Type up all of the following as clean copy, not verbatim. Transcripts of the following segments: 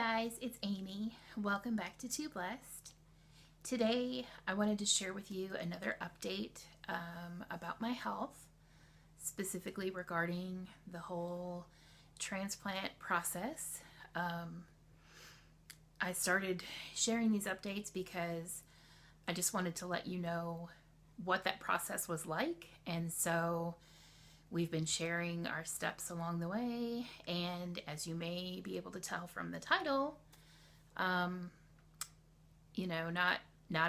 guys, it's Amy. Welcome back to Too Blessed. Today I wanted to share with you another update about my health, specifically regarding the whole transplant process. I started sharing these updates because I just wanted to let you know what that process was like, and so we've been sharing our steps along the way, and as you may be able to tell from the title, not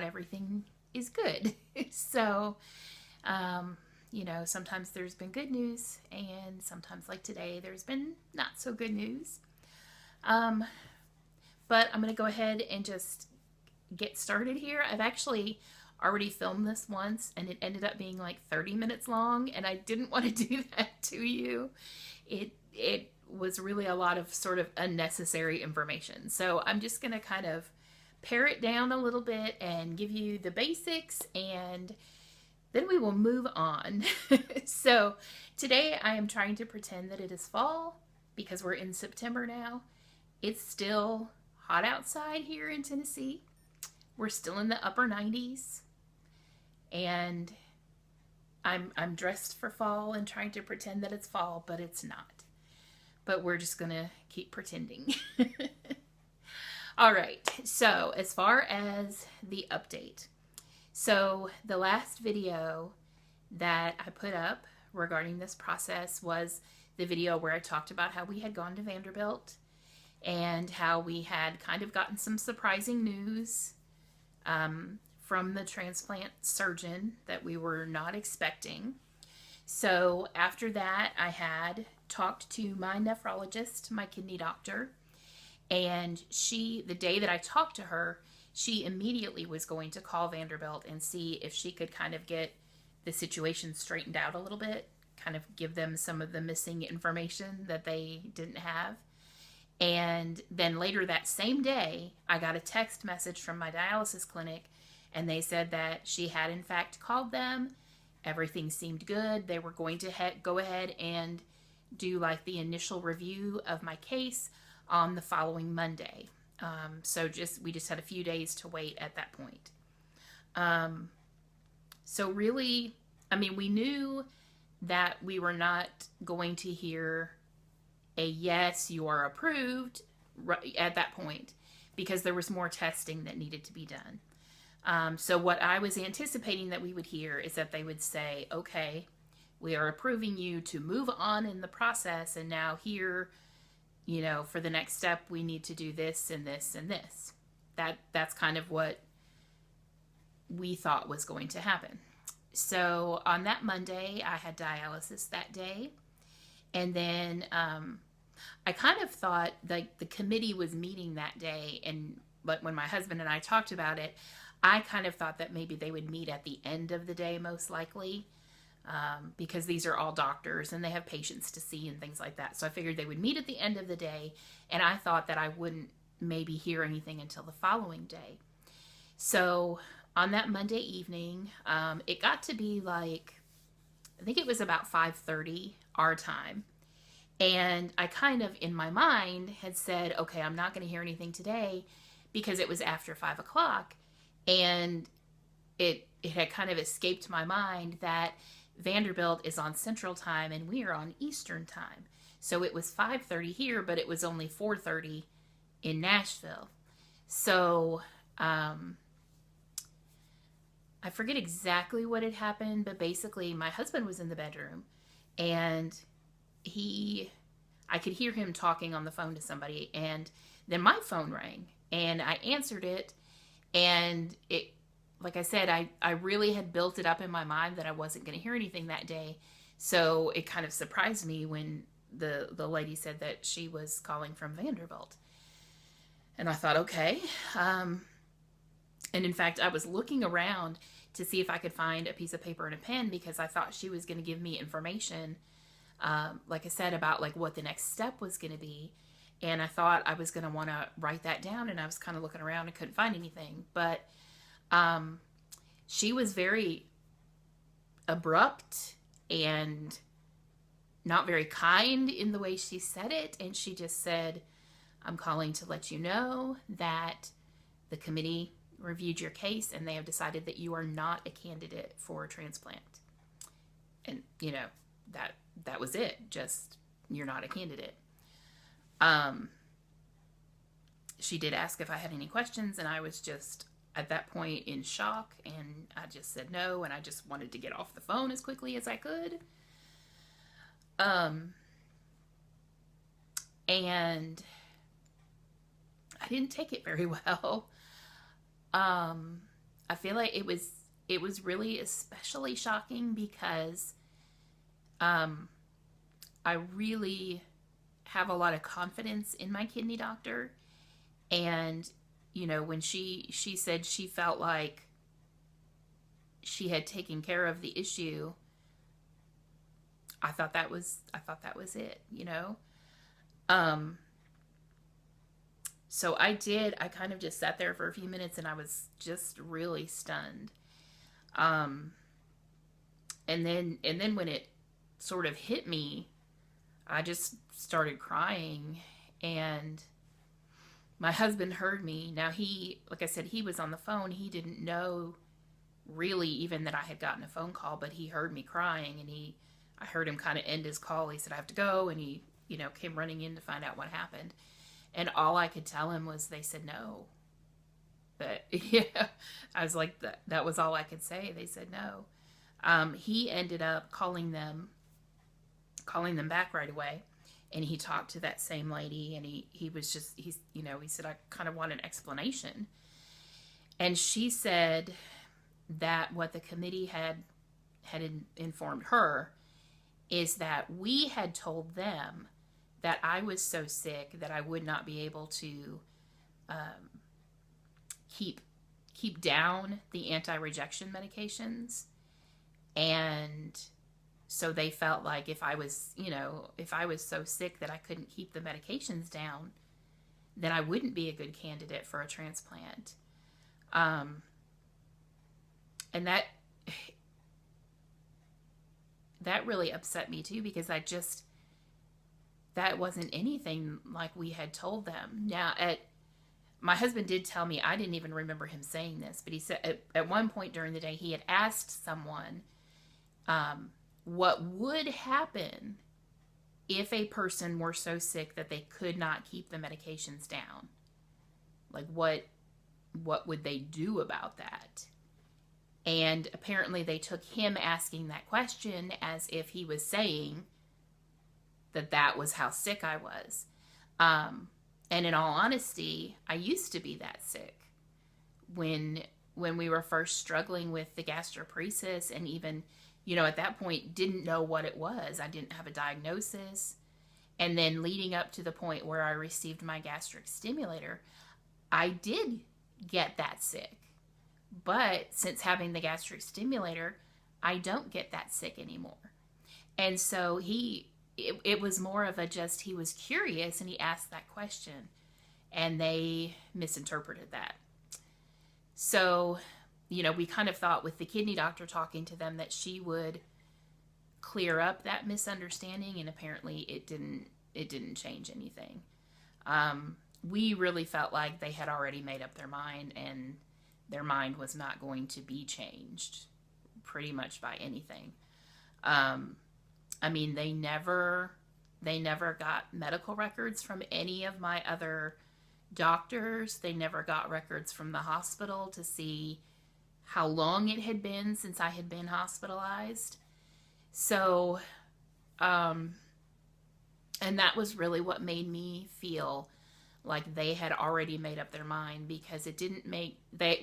everything is good. So, sometimes there's been good news, and sometimes, like today, there's been not so good news. But I'm going to go ahead and just get started here. I've actually already filmed this once and it ended up being like 30 minutes long, and I didn't want to do that to you. It was really a lot of sort of unnecessary information. So I'm just going to kind of pare it down a little bit and give you the basics, and then we will move on. So today I am trying to pretend that it is fall because we're in September now. It's still hot outside here in Tennessee. We're still in the upper 90s. And I'm dressed for fall and trying to pretend that it's fall, but it's not. But we're just gonna keep pretending. All right, so as far as the update. So the last video that I put up regarding this process was the video where I talked about how we had gone to Vanderbilt and how we had kind of gotten some surprising news from the transplant surgeon that we were not expecting. So after that, I had talked to my nephrologist, my kidney doctor, and the day that I talked to her, she immediately was going to call Vanderbilt and see if she could kind of get the situation straightened out a little bit, kind of give them some of the missing information that they didn't have. And then later that same day, I got a text message from my dialysis clinic, and they said that she had in fact called them. Everything seemed good. They were going to go ahead and do like the initial review of my case on the following Monday. So we just had a few days to wait at that point. So really, we knew that we were not going to hear a yes, you are approved at that point, because there was more testing that needed to be done. So what I was anticipating that we would hear is that they would say, okay, we are approving you to move on in the process, and now here, for the next step, we need to do this and this and this. That's kind of what we thought was going to happen. So on that Monday, I had dialysis that day. And then I kind of thought like the committee was meeting that day, but when my husband and I talked about it, I kind of thought that maybe they would meet at the end of the day, most likely, because these are all doctors and they have patients to see and things like that. So I figured they would meet at the end of the day, and I thought that I wouldn't maybe hear anything until the following day. So on that Monday evening, it got to be like, I think it was about 5:30 our time. And I kind of, in my mind, had said, okay, I'm not going to hear anything today because it was after 5 o'clock. And it had kind of escaped my mind that Vanderbilt is on Central Time and we are on Eastern Time. So it was 5:30 here, but it was only 4:30 in Nashville. So I forget exactly what had happened, but basically my husband was in the bedroom, and I could hear him talking on the phone to somebody, and then my phone rang, and I answered it, and it, like I said, I really had built it up in my mind that I wasn't going to hear anything that day, so it kind of surprised me when the lady said that she was calling from Vanderbilt. And I thought, okay. And in fact, I was looking around to see if I could find a piece of paper and a pen, because I thought she was going to give me information, like I said, about like what the next step was going to be. And I thought I was going to want to write that down, and I was kind of looking around and couldn't find anything. But she was very abrupt and not very kind in the way she said it. And she just said, I'm calling to let you know that the committee reviewed your case and they have decided that you are not a candidate for a transplant. And, that was it. Just, you're not a candidate. She did ask if I had any questions, and I was just at that point in shock, and I just said no, and I just wanted to get off the phone as quickly as I could. And I didn't take it very well. I feel like it was really especially shocking because I really have a lot of confidence in my kidney doctor. And, when she said she felt like she had taken care of the issue, I thought that was it, So I kind of just sat there for a few minutes and I was just really stunned. And then when it sort of hit me, I just started crying, and my husband heard me. Now like I said, he was on the phone. He didn't know really even that I had gotten a phone call, but he heard me crying, and I heard him kind of end his call. He said, I have to go. And he, came running in to find out what happened. And all I could tell him was they said no. But yeah, I was like, that was all I could say. They said no. He ended up calling them back right away. And he talked to that same lady, and he said, I kind of want an explanation. And she said that what the committee had informed her is that we had told them that I was so sick that I would not be able to keep down the anti-rejection medications. And so they felt like if I was so sick that I couldn't keep the medications down, then I wouldn't be a good candidate for a transplant. And that really upset me too, because that wasn't anything like we had told them. Now, my husband did tell me, I didn't even remember him saying this, but he said at one point during the day, he had asked someone, what would happen if a person were so sick that they could not keep the medications down? Like, what would they do about that? And apparently they took him asking that question as if he was saying that was how sick I was. And in all honesty, I used to be that sick. When we were first struggling with the gastroparesis, and even, at that point didn't know what it was. I didn't have a diagnosis. And then leading up to the point where I received my gastric stimulator, I did get that sick. But since having the gastric stimulator, I don't get that sick anymore. And so it was more of he was curious and he asked that question, and they misinterpreted that. So, we kind of thought with the kidney doctor talking to them that she would clear up that misunderstanding, and apparently it didn't change anything. We really felt like they had already made up their mind, and their mind was not going to be changed pretty much by anything. They never got medical records from any of my other doctors. They never got records from the hospital to see how long it had been since I had been hospitalized. So, and that was really what made me feel like they had already made up their mind, because it didn't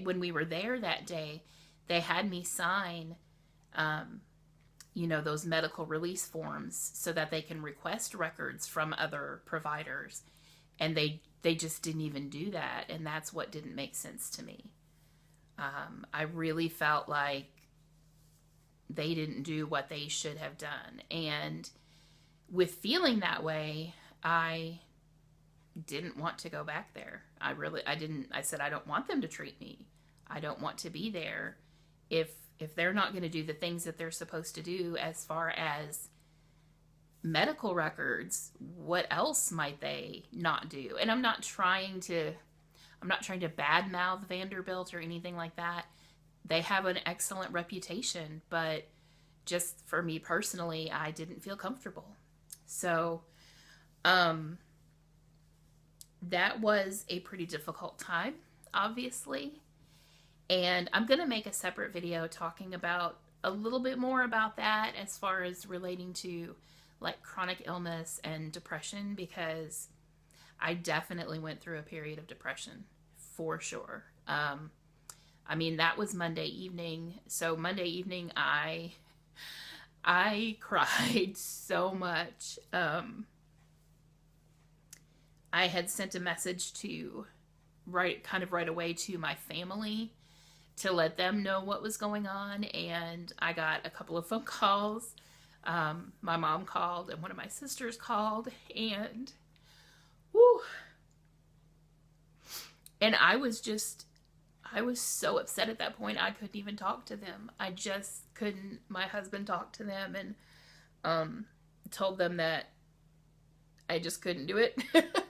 when we were there that day, they had me sign, those medical release forms so that they can request records from other providers. And they just didn't even do that. And that's what didn't make sense to me. I really felt like they didn't do what they should have done. And with feeling that way, I didn't want to go back there. I said, I don't want them to treat me. I don't want to be there. If they're not going to do the things that they're supposed to do as far as medical records, what else might they not do? And I'm not trying to badmouth Vanderbilt or anything like that. They have an excellent reputation, but just for me personally, I didn't feel comfortable. So, that was a pretty difficult time, obviously. And I'm going to make a separate video talking about a little bit more about that as far as relating to like chronic illness and depression, because I definitely went through a period of depression for sure. I mean, that was Monday evening. So Monday evening, I cried so much. I had sent a message to right away to my family to let them know what was going on, and I got a couple of phone calls. My mom called and one of my sisters called, and whew, and I was so upset at that point. I couldn't even talk to them. I just couldn't. My husband talked to them and told them that I just couldn't do it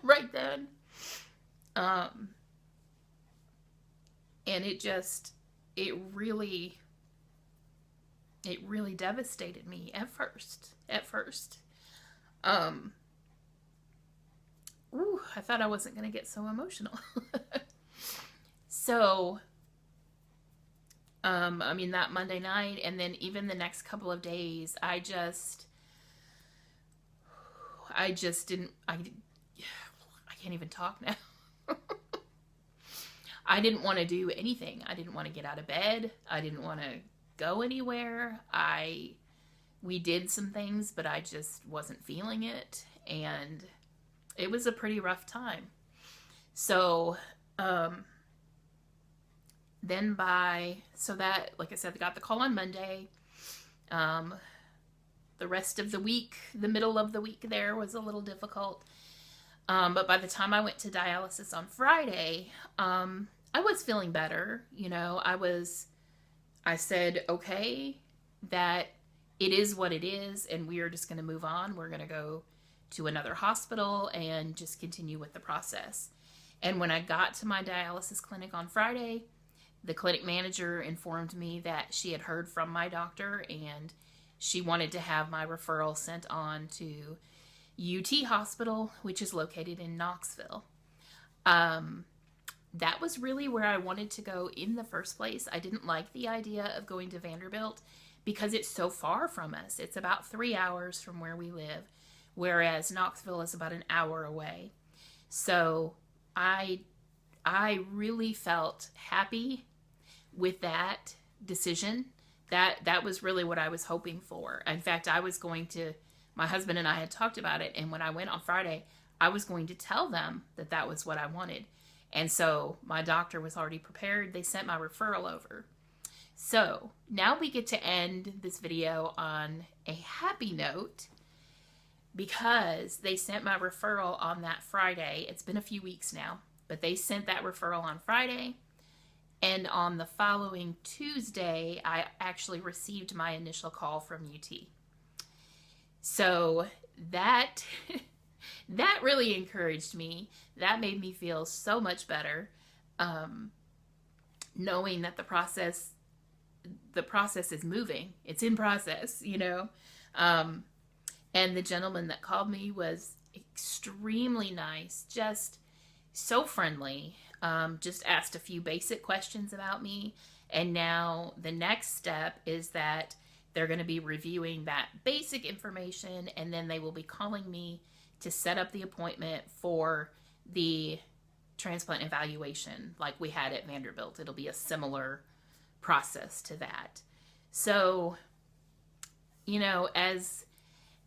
right then. And it really devastated me at first. I thought I wasn't going to get so emotional. So, I mean, that Monday night, and then even the next couple of days, I can't even talk now. I didn't want to do anything. I didn't want to get out of bed. I didn't want to go anywhere. We did some things, but I just wasn't feeling it. And it was a pretty rough time. So, like I said, I got the call on Monday. The rest of the week, the middle of the week there was a little difficult. But by the time I went to dialysis on Friday, I was feeling better. You know, I said, okay, that it is what it is, and we are just going to move on. We're going to go to another hospital and just continue with the process. And when I got to my dialysis clinic on Friday, the clinic manager informed me that she had heard from my doctor and she wanted to have my referral sent on to UT Hospital, which is located in Knoxville. That was really where I wanted to go in the first place. I didn't like the idea of going to Vanderbilt because it's so far from us. It's about 3 hours from where we live, whereas Knoxville is about an hour away. So I really felt happy with that decision. That was really what I was hoping for. In fact, my husband and I had talked about it, and when I went on Friday, I was going to tell them that that was what I wanted. And so my doctor was already prepared. They sent my referral over. So now we get to end this video on a happy note because they sent my referral on that Friday. It's been a few weeks now, but they sent that referral on Friday. And on the following Tuesday, I actually received my initial call from UT. So that really encouraged me. That made me feel so much better, knowing that the process is moving. It's in process, you know. And the gentleman that called me was extremely nice, just so friendly. Just asked a few basic questions about me. And now the next step is that they're going to be reviewing that basic information, and then they will be calling me to set up the appointment for the transplant evaluation like we had at Vanderbilt. It'll be a similar process to that. So, you know, as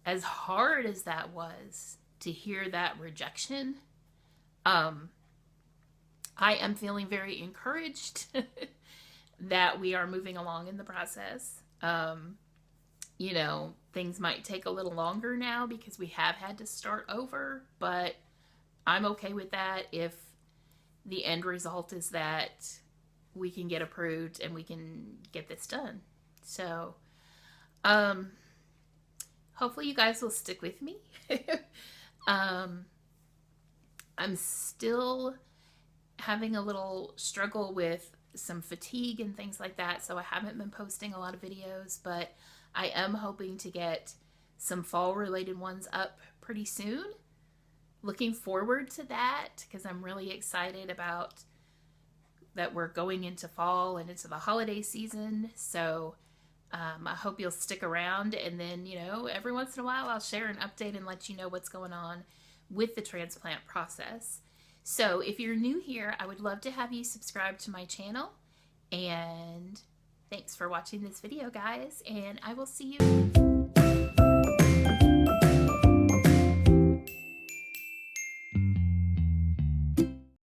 hard as that was to hear that rejection, I am feeling very encouraged that we are moving along in the process. You know, things might take a little longer now because we have had to start over, but I'm okay with that if the end result is that we can get approved and we can get this done. So, hopefully you guys will stick with me. um, I'm still having a little struggle with some fatigue and things like that, so I haven't been posting a lot of videos, but I am hoping to get some fall related ones up pretty soon. Looking forward to that because I'm really excited about that we're going into fall and into the holiday season. So I hope you'll stick around, and then, you know, every once in a while I'll share an update and let you know what's going on with the transplant process. So if you're new here, I would love to have you subscribe to my channel, and thanks for watching this video, guys, and I will see you